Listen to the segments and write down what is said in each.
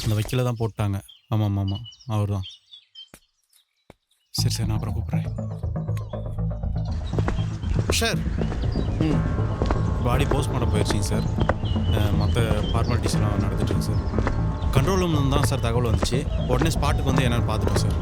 அந்த வக்கீல தான் போட்டாங்க. ஆமாம் ஆமாம், அவர் தான். சரி சார், நான் அப்புறம் கூப்பிட்றேன். சார், ம். பாடி போஸ்ட்மார்ட்டம் போயிடுச்சிங்க சார். மற்ற ஃபார்மாலிட்டிஸ் எல்லாம் நடந்துட்டுருக்கு சார். கண்ட்ரோல் ரூம் தான் சார் தகவல் வந்துச்சு. உடனே ஸ்பாட்டுக்கு வந்து என்னென்னு பார்த்துட்டோம் சார்.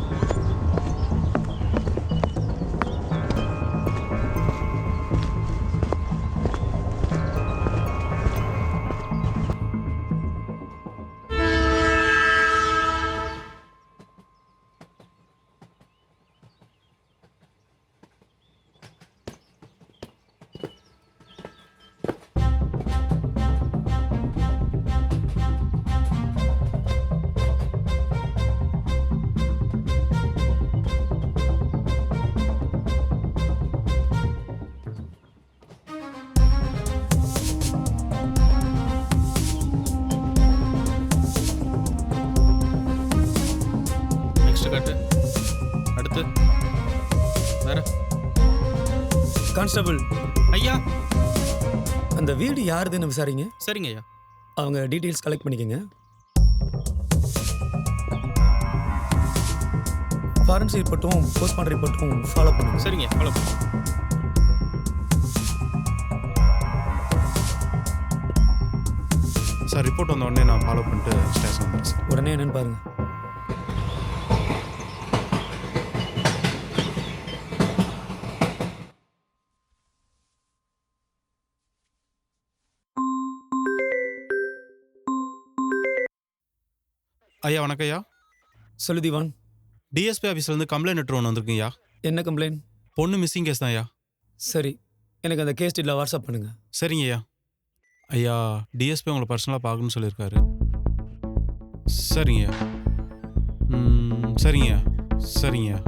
கட்டு அடுத்து வேற. கான்ஸ்டபிள் ஐயா. அந்த வீடு யாருதுன்னு விசாரிங்க. சரிங்க ஐயா. அவங்க டீட்டெயில்ஸ் கலெக்ட் பண்ணிக்கோங்க. ஃபாரன்சிக் ரிப்போர்ட்டும் போஸ்ட்மார்ட்டம் ரிப்போர்ட்டும் ஃபாலோ பண்ணுங்க. சரிங்க, ஃபாலோ பண்ணுங்க. சார், ரிப்போர்ட் வந்த உடனே நான் ஃபாலோ பண்ணிட்டு ஸ்டேஷன் வந்துடுறேன் சார். உடனே என்னன்னு பாருங்க. ஐயா வணக்கம் ஐயா. சொல்லு தீவான். டிஎஸ்பி ஆஃபீஸ்லேருந்து கம்ப்ளைண்ட் லெட்டர் ஒன்று வந்திருக்குங்க ஐயா. என்ன கம்ப்ளைண்ட்? பொண்ணு மிஸ்ஸிங் கேஸ் தான் ஐயா. சரி, எனக்கு அந்த கேஸ் டீட்டில் வாட்ஸ்அப் பண்ணுங்க. சரிங்க ஐயா. ஐயா, டிஎஸ்பி உங்களை பர்சனலாக பார்க்கணும்னு சொல்லியிருக்காரு. சரிங்க சரிங்க சரிங்க.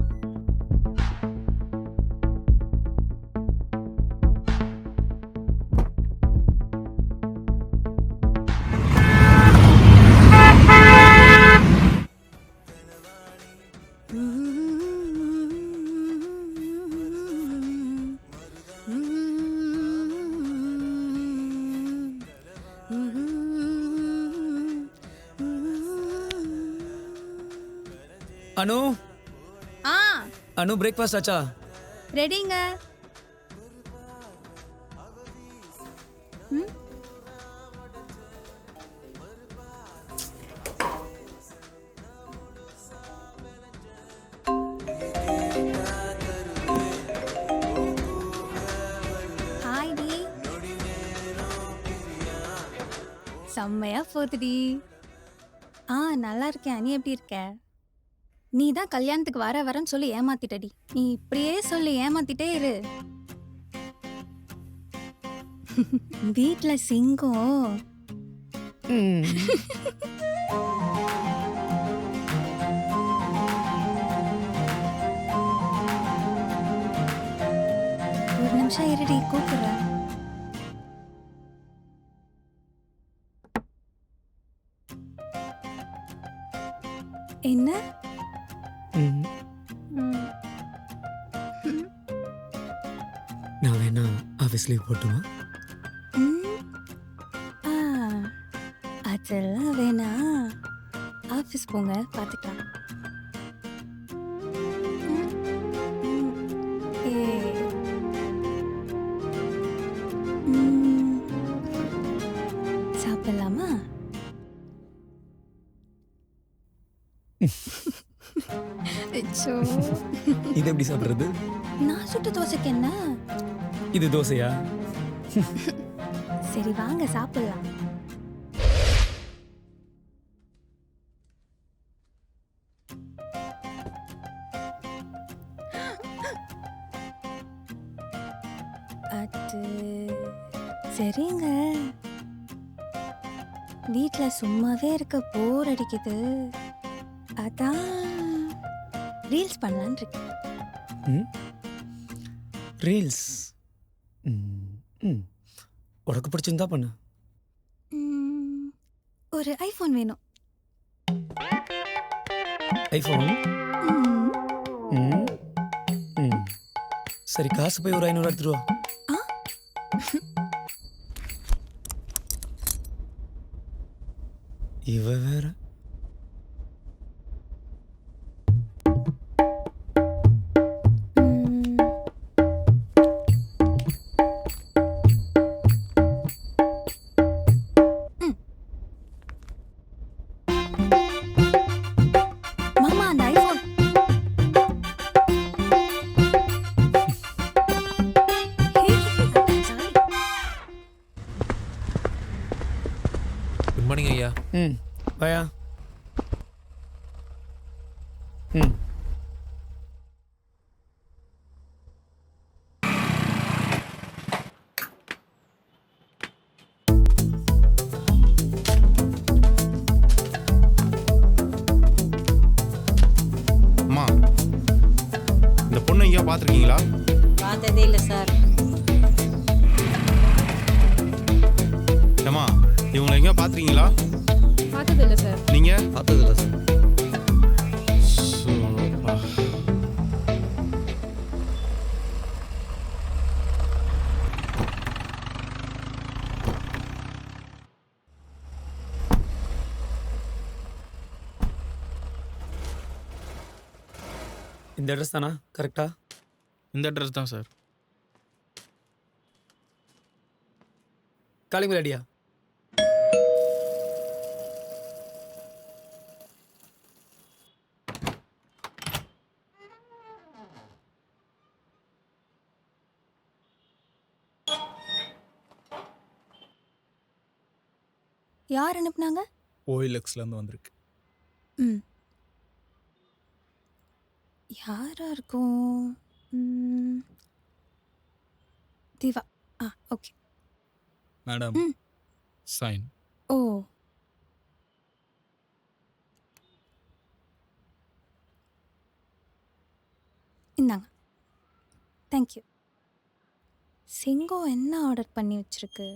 அனு, ஆ அனு பிரேக்ஃபாஸ்ட் ஆச்சா? ரெடிங்க. ஹாய் டி. செம்மையா போகுதுடி. நல்லா இருக்கேன். நீ எப்படி இருக்க? நீ தான் கல்யாணத்துக்கு வரேன்னு சொல்லி ஏமாத்திட்டடி. நீ இப்படியே சொல்லி ஏமாத்திட்டே இரு. வீட்ல சிங்கம். ஒரு நிமிஷம் இருடி, கூப்பிடுறேன். என்ன? நான் வேணா ஆஃபீஸ் லீவ் போட்டுமா? அதெல்லாம் வேணா, ஆஃபீஸ் போங்க, பார்த்துக்கலாம். சாப்பிடலாமா? இது எப்படி சாப்பிடுறது? நான் சுட்ட தோசைக்கு என்ன? இது தோசையா? சரி வாங்க சாப்பிடலாம். அது சரிங்க. வீட்ல சும்மாவே இருக்க போர் அடிக்குது. அதான் ரீல்ஸ் பண்ணலான்னு இருக்கேன். ரீல்ஸ் உனக்கு பிடிச்சிருந்தா பண்ணு. ஒரு ஐஃபோன் வேணும். ஐஃபோன்? சரி, காசு போய் ஒரு 500 எடுத்துட்டு வா. இவ வேற மார்னிங் ஐயா. ம் வாயா. ம் அம்மா, இந்த பொண்ணு எங்கேயோ பார்த்துருக்கீங்களா? பார்த்ததே இல்லை சார். ஏம்மா, இவங்களை எங்கேயோ பார்த்துருக்கீங்களா? பார்த்ததில்லை சார். நீங்கள்? பார்த்ததில்ல சார். இந்த அட்ரஸ் தானா கரெக்டா? இந்த அட்ரஸ் தான் சார். காலிங் ரெடியா? யார் அனுப்புனாங்க? ஓஎல்எக்ஸ்லேருந்து வந்திருக்கு. ம் யாரா இருக்கும்? திவா. ஓகே. மேடம் ம். சைன். ஓ இந்தாங்க. தேங்க்யூ. சிங்கம் என்ன ஆர்டர் பண்ணி வச்சிருக்கு?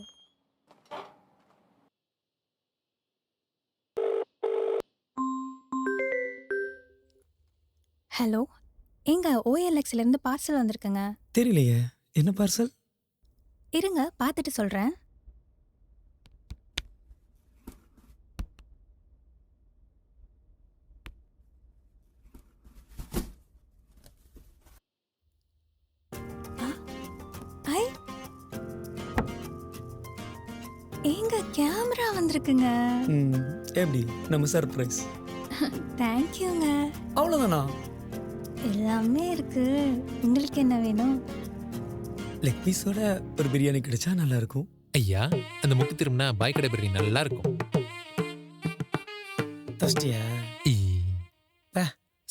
ஹலோ, எங்க ஓஎல்எக்ஸ்லேருந்து பார்சல் வந்திருக்குங்க. தெரியலையே, என்ன பார்சல்? இருங்க பார்த்துட்டு சொல்கிறேன். ஐ எங்க கேமரா வந்திருக்குங்க. எப்படி நம்ம சர்ப்ரைஸ்? தேங்க்யூங்க. அவ்வளோதானா? எல்லாமே இருக்கு. உங்களுக்கு என்ன வேணும்? லெக் பீஸோட ஒரு பிரியாணி கிடைச்சா நல்லா இருக்கும். ஐயா, அந்த முக்கு திரும்பினா பாய் கடை பிரியாணி நல்லா இருக்கும். தஸ்டியா? ஈ, பே.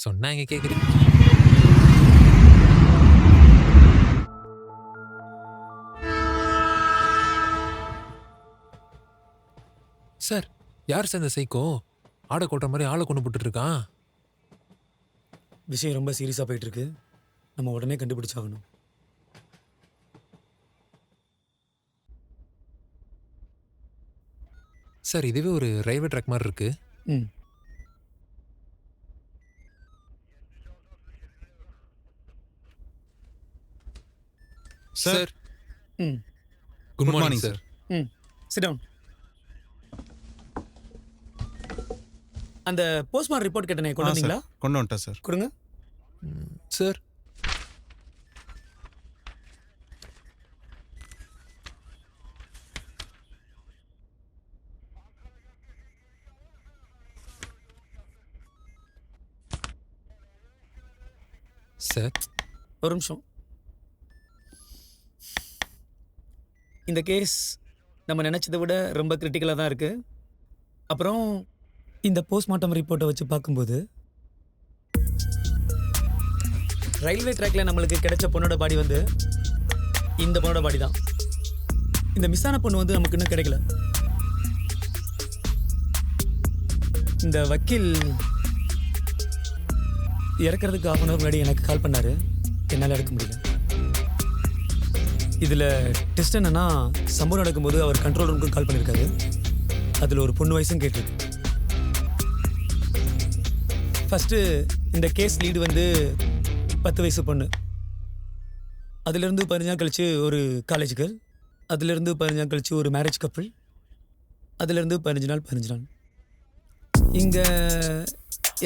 சொன்னாங்க கேக்குறீங்க. சார், யார் சார் இந்த சைக்கோ? ஆடை கொட்டுற மாதிரி ஆளை கொண்டு போட்டுட்டு இருக்கான். விஷயம் ரொம்ப சீரியஸாக போயிட்டு இருக்கு. நம்ம உடனே கண்டுபிடிச்சாகணும். சார், இதுவே ஒரு ரயில்வே ட்ராக் மாதிரி இருக்கு. ம் சார், ம் குட் மார்னிங் சார். ம் சிட் டவுன். அந்த போஸ்ட்மார்ட்டம் ரிப்போர்ட் கேட்டனே கொண்டு வந்தீங்களா? கொண்டு வந்துட்டேன் சார். கொடுங்க. சார், சார் ஒரு நிமிஷம். இந்த கேஸ் நம்ம நினச்சதை விட ரொம்ப கிரிட்டிக்கலாக தான் இருக்குது. அப்புறம் இந்த போஸ்ட்மார்ட்டம் ரிப்போர்ட்டை வச்சு பார்க்கும்போது ரயில்வே ட்ராக்ல நம்மளுக்கு கிடைச்ச பொண்ணோட பாடி வந்து இந்த பொண்ணோட பாடி தான். இந்த மிஸ் ஆன பொண்ணு வந்து நமக்கு இன்னும் கிடைக்கல. இந்த வக்கீல் இறக்கிறதுக்கு 1/2 hour முன்னாடி எனக்கு கால் பண்ணாரு. என்னால் எடுக்க முடியல. இதில் டெஸ்ட் என்னன்னா, சம்பவம் நடக்கும்போது அவர் கண்ட்ரோல் ரூமுக்கு கால் பண்ணியிருக்காரு. அதில் ஒரு பொண்ணு வயசும் கேட்டிருக்கு. ஃபஸ்ட்டு இந்த கேஸ் லீடு வந்து 10 வயசு பொண்ணு. அதுலேருந்து 15 நாள் கழிச்சு ஒரு காலேஜ் கேர்ள். அதுலேருந்து 15 நாள் கழிச்சு ஒரு மேரேஜ் கப்பிள். அதுலேருந்து 15 நாள். இங்கே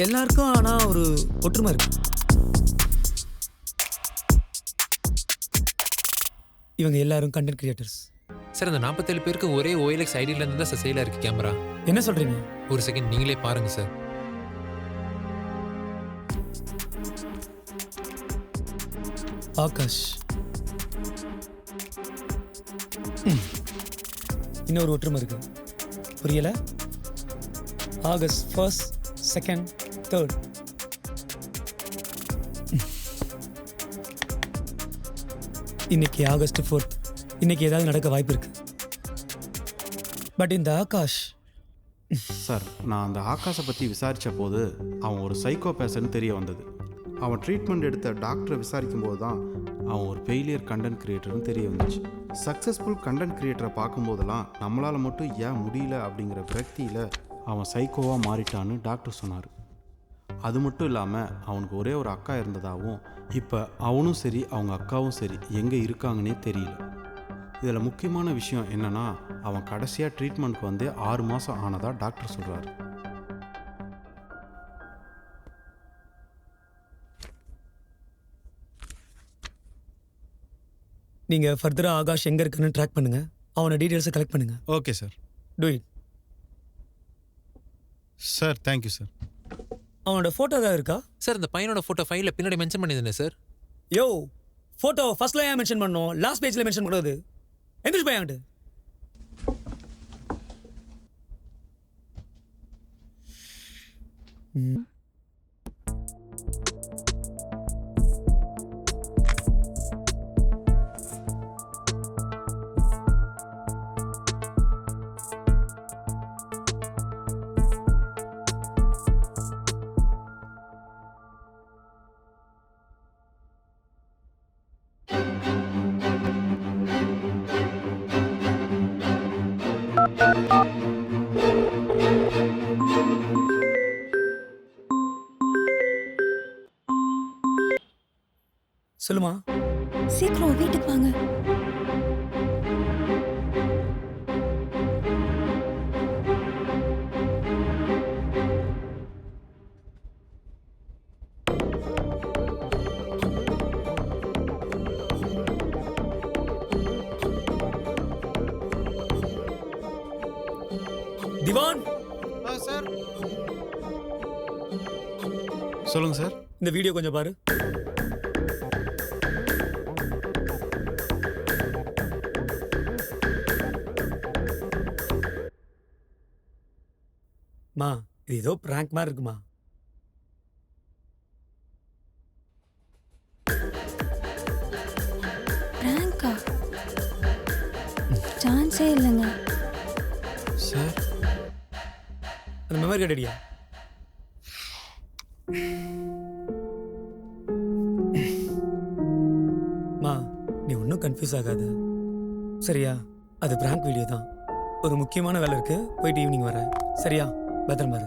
எல்லாருக்கும் ஆனால் ஒரு ஒற்றுமை இருக்கு. இவங்க எல்லாரும் கண்டென்ட் கிரியேட்டர்ஸ். சார், அந்த 47 பேருக்கு ஒரே OLX ஐடியில இருந்து தான் சார் செயலா இருக்கு கேமரா. என்ன சொல்றீங்க? ஒரு செகண்ட் நீங்களே பாருங்க சார். ஆகாஷ். இன்னொரு ஒற்றுமை இருக்கு. புரியல? August 1st, 2nd, 3rd. இன்னைக்கு ஆகஸ்ட் 4th. இன்னைக்கு ஏதாவது நடக்க வாய்ப்பு இருக்கு. பட் இந்த ஆகாஷ் சார், நான் அந்த ஆகாஷை பற்றி விசாரித்த போது அவன் ஒரு சைக்கோ பேசன்னு தெரிய வந்தது. அவன் ட்ரீட்மெண்ட் எடுத்த டாக்டரை விசாரிக்கும் போது தான் அவன் ஒரு ஃபெயிலியர் கண்டென்ட் கிரியேட்டர்னு தெரிய வந்துச்சு. சக்ஸஸ்ஃபுல் கண்டென்ட் கிரியேட்டரை பார்க்கும்போதெல்லாம் நம்மளால் மட்டும் ஏன் முடியல அப்படிங்கிற விரக்தியில் அவன் சைக்கோவாக மாறிட்டான்னு டாக்டர் சொன்னார். அது மட்டும் இல்லாமல் அவனுக்கு ஒரே ஒரு அக்கா இருந்ததாகவும் இப்போ அவனும் சரி அவங்க அக்காவும் சரி எங்கே இருக்காங்கன்னே தெரியல. இதில் முக்கியமான விஷயம் என்னென்னா, அவன் கடைசியாக ட்ரீட்மெண்ட்க்கு வந்து 6 மாதம் ஆனதா டாக்டர் சொல்கிறாரு. நீங்கள் ஃபர்தராக ஆகாஷ் எங்கே இருக்குன்னு ட்ராக் பண்ணுங்கள். அவனோட டீட்டெயில்ஸை கலெக்ட் பண்ணுங்கள். Okay sir. Do it. Sir thank you sir. அவனோட ஃபோட்டோ ஏதாவது இருக்கா? சார் இந்த பையனோட ஃபோட்டோ ஃபைலில் பின்னாடி மென்ஷன் பண்ணியிருந்தேன் சார். யோ, ஃபோட்டோ ஃபர்ஸ்ட்ல ஏன் மென்ஷன் பண்ணோம், லாஸ்ட் பேஜில் மென்ஷன் பண்ணது? எந்திரிச்சு பையன்ட்டு. சொல்லுமா. சீக்கிரம் வீட்டுக்கு வாங்க. திவான், சார் சொல்லுங்கள் சார். இந்த வீடியோ கொஞ்சம் பாரு. மா, இது ஏதோ பிராங்க் மாதிரி இருக்குமா? பிராங்கா? சான்ஸே இல்லைங்க. சார் அந்த மெமரி கார்டு அடியா? மா, நீ ஒன்றும் கன்ஃபியூஸ் ஆகாத சரியா? அது பிராங்க் வீடியோ தான். ஒரு முக்கியமான வேலை இருக்கு, போயிட்டு ஈவினிங் வரேன் சரியா? பத்திரம் பாரு.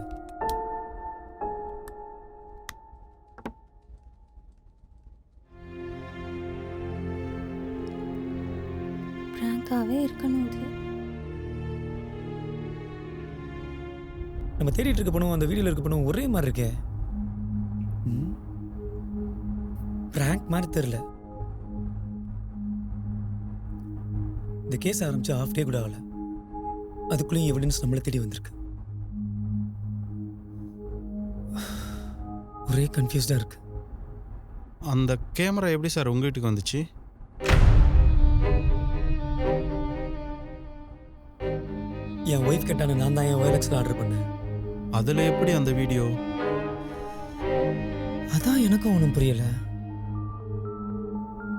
பிராங்காவே இருக்கணும் இது. நம்ம தேடிட்டு இருக்க பொண்ணும் அந்த வீடியோல இருக்க பொண்ணும் ஒரே மாதிரி இருக்கே. பிராங்க் மாதிரி தெரியல. இந்த கேஸ் ஆரம்பிச்சு ஹாஃப் டே கூட ஆகல, அதுக்குள்ளேயும் எவிடன்ஸ் நம்மளை தேடி வந்திருக்கு. ஒரே கன்ஃபியூஸ்டா இருக்கு. அந்த கேமரா எப்படி சார் உங்கள் வீட்டுக்கு வந்துச்சு? என் ஒய்ஃப் கேட்டான நான் தான் என் OLXல ஆர்டர் பண்ணேன். அதில் எப்படி அந்த வீடியோ? அதான் எனக்கும் ஒன்றும் புரியல.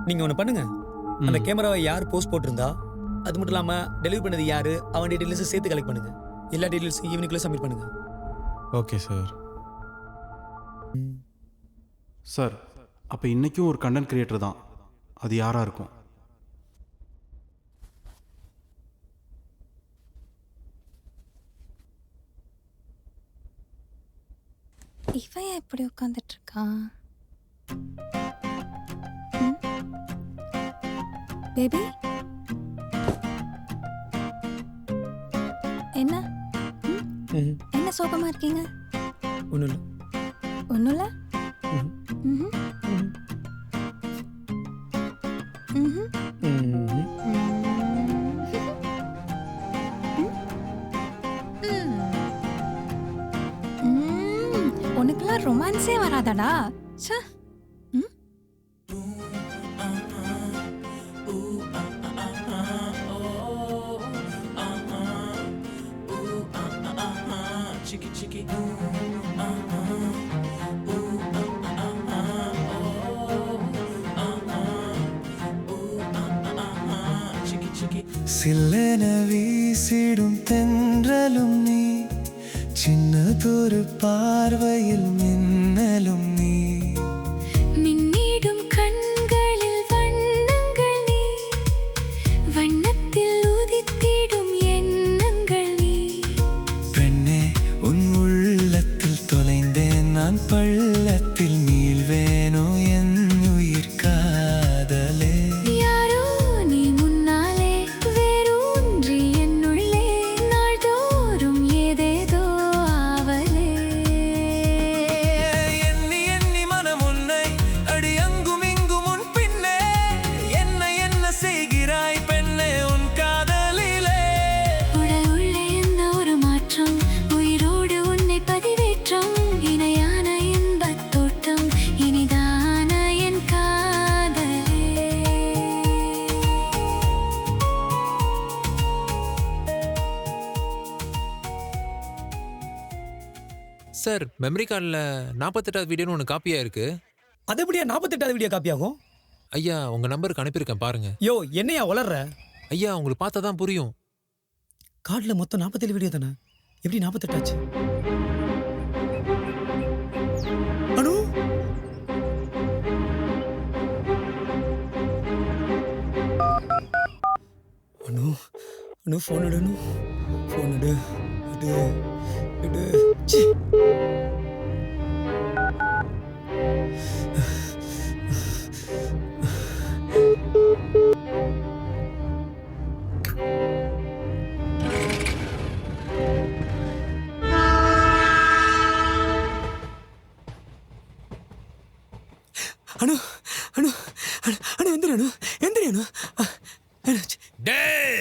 நீங்க ஒன்று பண்ணுங்க, அந்த கேமராவை யார் போஸ்ட் போட்டிருந்தா, அது மட்டும் இல்லாமல் டெலிவரி பண்ணது யாரு, அவன் டீட்டெயில்ஸை சேர்த்து கலெக்ட் பண்ணுங்க. எல்லா டீட்டெயில்ஸும் ஈவினிங்குள்ளே சப்மிட் பண்ணுங்க. Okay sir. சார், அப்போ இன்றைக்கும் ஒரு கண்டென்ட் கிரியேட்டர் தான். அது யாராக இருக்கும்? இவன் ஏன் இப்படி உட்காந்துட்டு இருக்கான்? பேபி, என்ன என்ன சோகமா இருக்கீங்க? ஒன்றும் இல்லை. ஒன்றும் இல்லை. உனக்குலாம் ரொமான்ஸே வராதடா. ச்சே. சில்லென வீசிடும் தென்றலும் நீ, சின்னதொரு பார்வையில் மின்னலும் நீ, மின்னிடும் கண்களில் வண்ணங்கள் நீ, வண்ணத்தில் உதித்திடும் எண்ணங்கள் நீ. பெண்ணே உன் உள்ளத்தில் தொலைந்தேன் நான், பள்ளத்தில் நீள்வேனோ என் உயிர் காதலே. யாரோ நீ முன்னாலே வேரூன்றி என்னுள்ளே, நாள்தோறும் ஏதேதோ ஆவலே. எண்ணி எண்ணி மனம் உன்னை அடி அங்கும் இங்கும் உன் பின்னே, என்ன செய்கிறாய் பெண்ணே உன் காதலிலே. உடல் உள்ளே என்ன ஒரு மாற்றம், உயிரோடு உன்னை பதிவேற்றம், இணையான இன்பத் தோட்டம், இனிதான என் காதலே. சார் மெமரி கார்டில் 48வது வீடியோன்னு ஒன்று காப்பியாக இருக்கு. அது எப்படியா 48வது வீடியோ காப்பி ஆகும்? ஐயா உங்கள் நம்பருக்கு அனுப்பியிருக்கேன் பாருங்க. யோ என்னையா வளர்ற? ஐயா உங்களுக்கு பார்த்தா தான் புரியும். கார்டில் மொத்தம் 47 வீடியோ தானே, எப்படி 48 ஆச்சு? அனு அனு அனு ஃபோன் எடு, அனு ஃபோன் எடு, எடு எடு. ச்சீ. அனு அனு அனு அனு எந்திரி அனு, எந்திரி அனு. என்னாச்சு? என்னாச்சு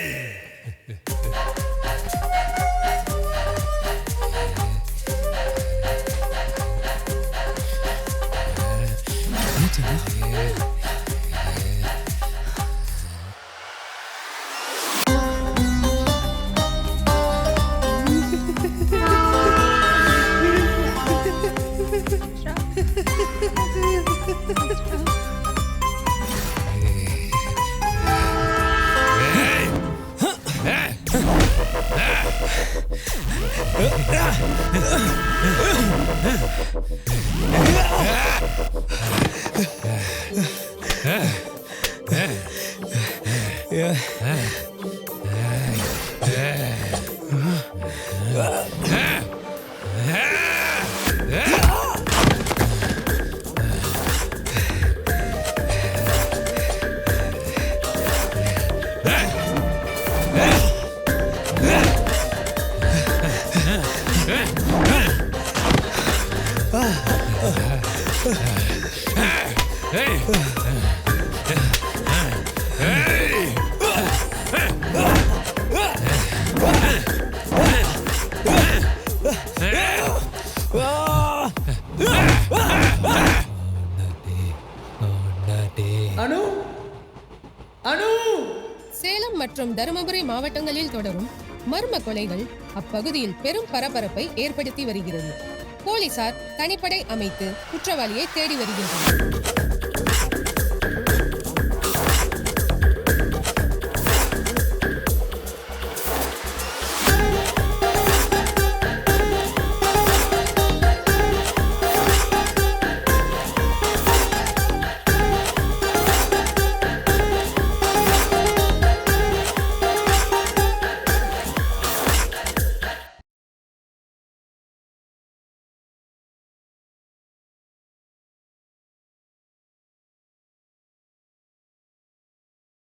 அனு? சேலம் மற்றும் தருமபுரி மாவட்டங்களில் தொடரும் மர்ம கொலைகள் அப்பகுதியில் பெரும் பரபரப்பை ஏற்படுத்தி வருகிறது. போலீசார் தனிப்படை அமைத்து குற்றவாளியை தேடி வருகின்றனர்.